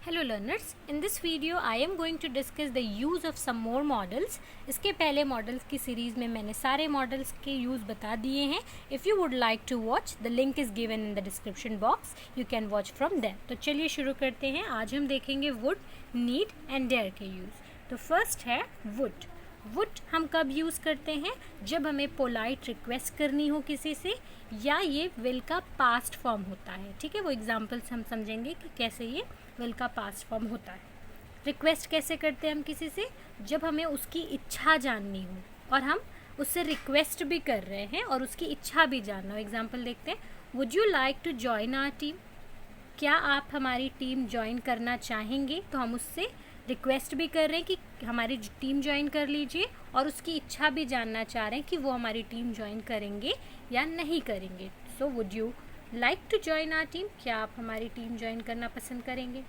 Hello learners, in this video I am going to discuss the use of some more models. इसके पहले models की series में मैंने सारे मॉडल्स के यूज़ बता दिए हैं. If you would like to watch, the link is given in the description box. You can watch from there. तो चलिए शुरू करते हैं. आज हम देखेंगे would, need and dare के यूज़. तो फर्स्ट है would. वुड हम कब यूज़ करते हैं? जब हमें पोलाइट रिक्वेस्ट करनी हो किसी से, या ये विल का पास्ट फॉर्म होता है. ठीक है, वो एग्जांपल्स हम समझेंगे कि कैसे ये विल का पास्ट फॉर्म होता है. रिक्वेस्ट कैसे करते हैं हम किसी से? जब हमें उसकी इच्छा जाननी हो और हम उससे रिक्वेस्ट भी कर रहे हैं और उसकी इच्छा भी जानना हो. एग्जाम्पल देखते हैं. Would you like to join our team? क्या आप हमारी टीम ज्वाइन करना चाहेंगे? तो हम उससे रिक्वेस्ट भी कर रहे हैं कि हमारी टीम ज्वाइन कर लीजिए और उसकी इच्छा भी जानना चाह रहे हैं कि वो हमारी टीम ज्वाइन करेंगे या नहीं करेंगे. So would you like to join our team? क्या आप हमारी टीम ज्वाइन करना पसंद करेंगे?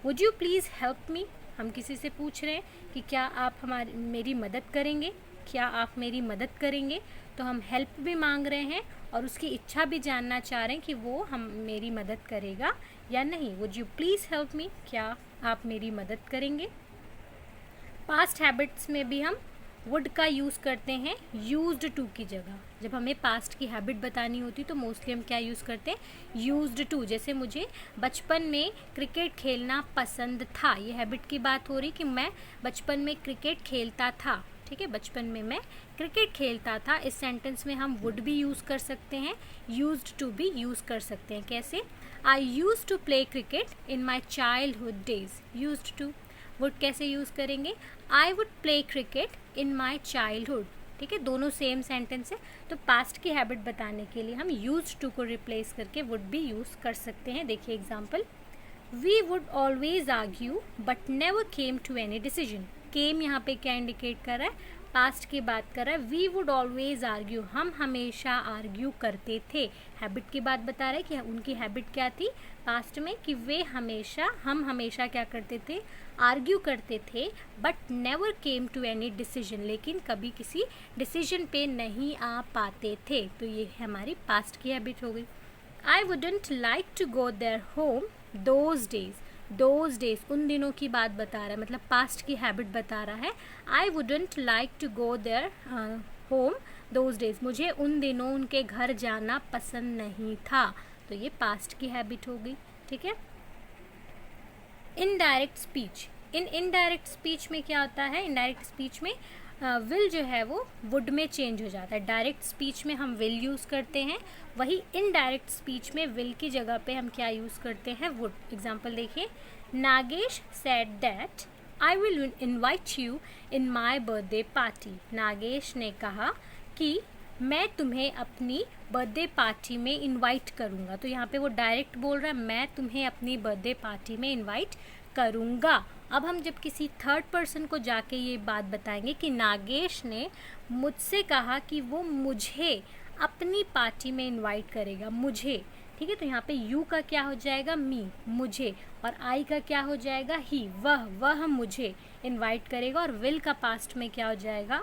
Would you please help me? हम किसी से पूछ रहे हैं कि क्या आप मेरी मदद करेंगे? क्या आप मेरी मदद करेंगे? तो हम हेल्प भी मांग रहे हैं और उसकी इच्छा भी जानना चाह रहे हैं कि वो हम मेरी मदद करेगा या नहीं. वुड यू प्लीज़ हेल्प मी? क्या आप मेरी मदद करेंगे? पास्ट हैबिट्स में भी हम वुड का यूज़ करते हैं यूज्ड टू की जगह. जब हमें पास्ट की हैबिट बतानी होती तो मोस्टली हम क्या यूज़ करते हैं? Used to. जैसे मुझे बचपन में क्रिकेट खेलना पसंद था. ये हैबिट की बात हो रही कि मैं बचपन में क्रिकेट खेलता था. ठीक है, बचपन में मैं क्रिकेट खेलता था. इस सेंटेंस में हम वुड भी यूज़ कर सकते हैं, यूज्ड टू भी यूज़ कर सकते हैं. कैसे? I used to play cricket in my childhood days. Used to. Would कैसे यूज़ करेंगे? I would play cricket in my childhood. ठीक है, दोनों सेम सेंटेंस है. तो पास्ट की हैबिट बताने के लिए हम यूज्ड टू को रिप्लेस करके वुड भी यूज़ कर सकते हैं. देखिए example. We would always argue but never came to any decision. Came यहाँ पे क्या इंडिकेट कर रहा है? पास्ट की बात कर रहा है. वी वुड ऑलवेज आर्ग्यू, हम हमेशा आर्ग्यू करते थे. हैबिट की बात बता रहा है कि उनकी हैबिट क्या थी पास्ट में, कि हम हमेशा क्या करते थे? आर्ग्यू करते थे. But never came to any decision, लेकिन कभी किसी डिसीजन पे नहीं आ पाते थे. तो ये हमारी पास्ट की हैबिट हो गई. I wouldn't like to go their home those days. Those days उन दिनों की बात बता रहा है, मतलब पास्ट की हैबिट बता रहा है. I wouldn't like to go their home those days. मुझे उन दिनों उनके घर जाना पसंद नहीं था. तो ये पास्ट की हैबिट हो गई. ठीक है. Indirect speech. इनडायरेक्ट स्पीच में क्या होता है? इनडायरेक्ट स्पीच में विल जो है वो वुड में चेंज हो जाता है. डायरेक्ट स्पीच में हम विल यूज़ करते हैं, वही इनडायरेक्ट स्पीच में विल की जगह पे हम क्या यूज़ करते हैं? वुड. एग्जाम्पल देखिए. Nagesh said that I will invite you in my birthday party. Nagesh ने कहा कि मैं तुम्हें अपनी बर्थडे पार्टी में इनवाइट करूँगा. तो यहाँ पे वो डायरेक्ट बोल रहा है, मैं तुम्हें अपनी बर्थडे पार्टी में इनवाइट करूँगा. अब हम जब किसी थर्ड पर्सन को जाके ये बात बताएंगे कि नागेश ने मुझसे कहा कि वो मुझे अपनी पार्टी में इनवाइट करेगा. मुझे. ठीक है, तो यहाँ पे यू का क्या हो जाएगा? मी, मुझे. और आई का क्या हो जाएगा? ही, वह मुझे इनवाइट करेगा. और विल का पास्ट में क्या हो जाएगा?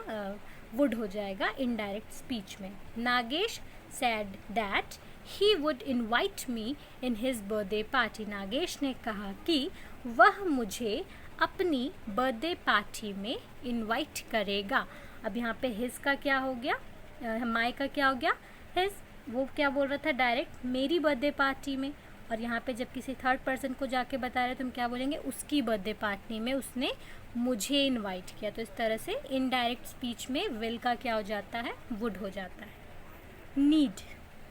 वुड हो जाएगा इनडायरेक्ट स्पीच में. Nagesh said that he would invite me in his birthday party. Nagesh ने कहा कि वह मुझे अपनी बर्थडे पार्टी में इनवाइट करेगा. अब यहाँ पे हिज का क्या हो गया? माई का क्या हो गया? हिज. वो क्या बोल रहा था? डायरेक्ट मेरी बर्थडे पार्टी में. और यहाँ पे जब किसी थर्ड पर्सन को जाके बता रहे तो हम क्या बोलेंगे? उसकी बर्थडे पार्टी में उसने मुझे इनवाइट किया. तो इस तरह से इनडायरेक्ट स्पीच में विल का क्या हो जाता है? वुड हो जाता है. Need.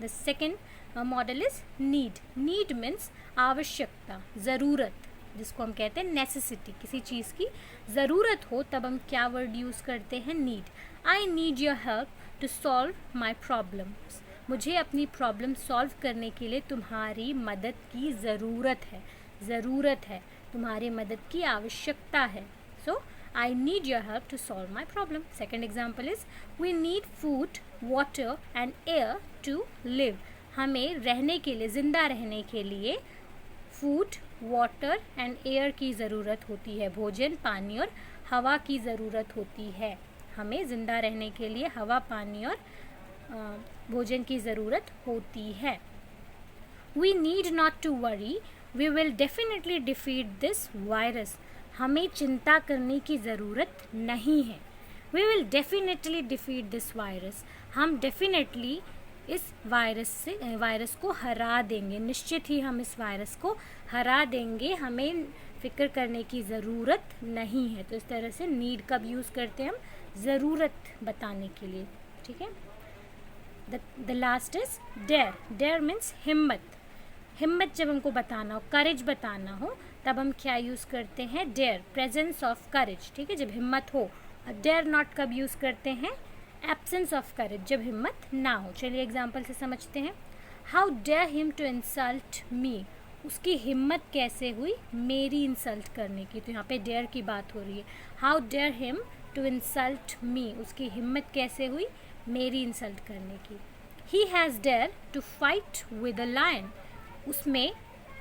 The second model is need. Need means आवश्यकता, ज़रूरत, जिसको हम कहते हैं नेसेसिटी. किसी चीज़ की ज़रूरत हो तब हम क्या वर्ड यूज़ करते हैं? Need. I need your help to solve my problems. मुझे अपनी प्रॉब्लम सॉल्व करने के लिए तुम्हारी मदद की ज़रूरत है. ज़रूरत है, तुम्हारी मदद की आवश्यकता है. So I need your help to solve my problem. Second example is we need food, water and air to live. हमें रहने के लिए, ज़िंदा रहने के लिए फूड, वाटर एंड एयर की ज़रूरत होती है. भोजन, पानी और हवा की ज़रूरत होती है. हमें ज़िंदा रहने के लिए हवा, पानी और भोजन की ज़रूरत होती है. We need not to worry we will definitely defeat this virus, हमें चिंता करने की ज़रूरत नहीं है। We will definitely defeat this virus, हम डेफिनेटली इस वायरस को हरा देंगे, निश्चित ही हम इस वायरस को हरा देंगे, हमें फ़िक्र करने की ज़रूरत नहीं है। तो इस तरह से नीड कब यूज़ करते हैं हम, ज़रूरत बताने के लिए, ठीक है। The last is dare. Dare means हिम्मत। हिम्मत जब हमको बताना हो, करेज बताना हो, तब हम क्या यूज़ करते हैं, डेयर, प्रेजेंस ऑफ करेज, ठीक है, जब हिम्मत हो। डेयर नॉट कब यूज़ करते हैं, एब्सेंस ऑफ करेज, जब हिम्मत ना हो। चलिए एग्जाम्पल से समझते हैं। How dare him to insult me, उसकी हिम्मत कैसे हुई मेरी इंसल्ट करने की। तो यहाँ पे डेयर की बात हो रही है। How dare him to insult me, उसकी हिम्मत कैसे हुई मेरी इंसल्ट करने की। He has dare to fight with a lion, उसमें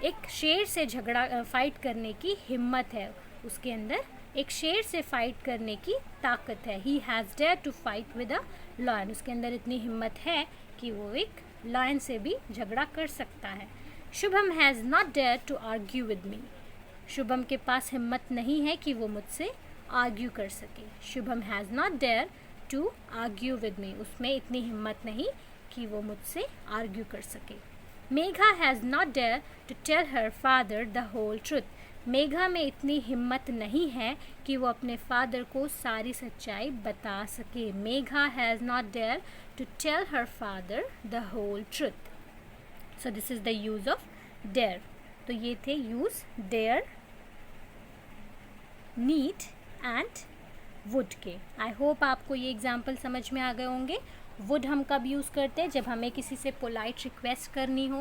एक शेर से झगड़ा फाइट करने की हिम्मत है, उसके अंदर एक शेर से फाइट करने की ताकत है। He has dare to fight with a lion, उसके अंदर इतनी हिम्मत है कि वो एक लायन से भी झगड़ा कर सकता है। Shubham has not dare to argue with me, Shubham के पास हिम्मत नहीं है कि वो मुझसे आर्ग्यू कर सके। Shubham has not dare to argue with me, उसमें इतनी हिम्मत नहीं कि वो मुझसे आर्ग्यू कर सके। Megha has not dare to tell her father the whole truth, Megha में इतनी हिम्मत नहीं है कि वो अपने फादर को सारी सच्चाई बता सके। Megha has not dare to tell her father the whole truth. So this is the use of dare. तो ये थे use dare, need and would के। आई होप आपको ये एग्जाम्पल समझ में आ गए होंगे। वुड हम कब यूज़ करते हैं, जब हमें किसी से पोलाइट रिक्वेस्ट करनी हो,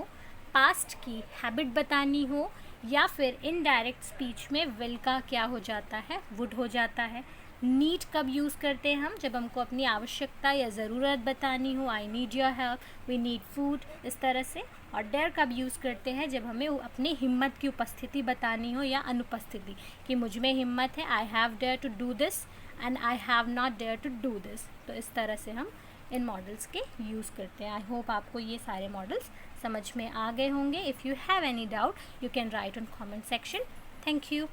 पास्ट की हैबिट बतानी हो, या फिर इनडायरेक्ट स्पीच में विल का क्या हो जाता है, वुड हो जाता है। नीड कब यूज़ करते हैं हम, जब हमको अपनी आवश्यकता या ज़रूरत बतानी हो, I need your help, we need food, इस तरह से। और डेयर कब यूज़ करते हैं, जब हमें अपनी हिम्मत की उपस्थिति बतानी हो या अनुपस्थिति, कि मुझ में हिम्मत है, I have dare to do this and I have not dare to do this. तो इस तरह से हम इन मॉडल्स के यूज़ करते हैं। आई होप आपको ये सारे मॉडल्स समझ में आ गए होंगे। If you have any doubt you can write on comment section. Thank you.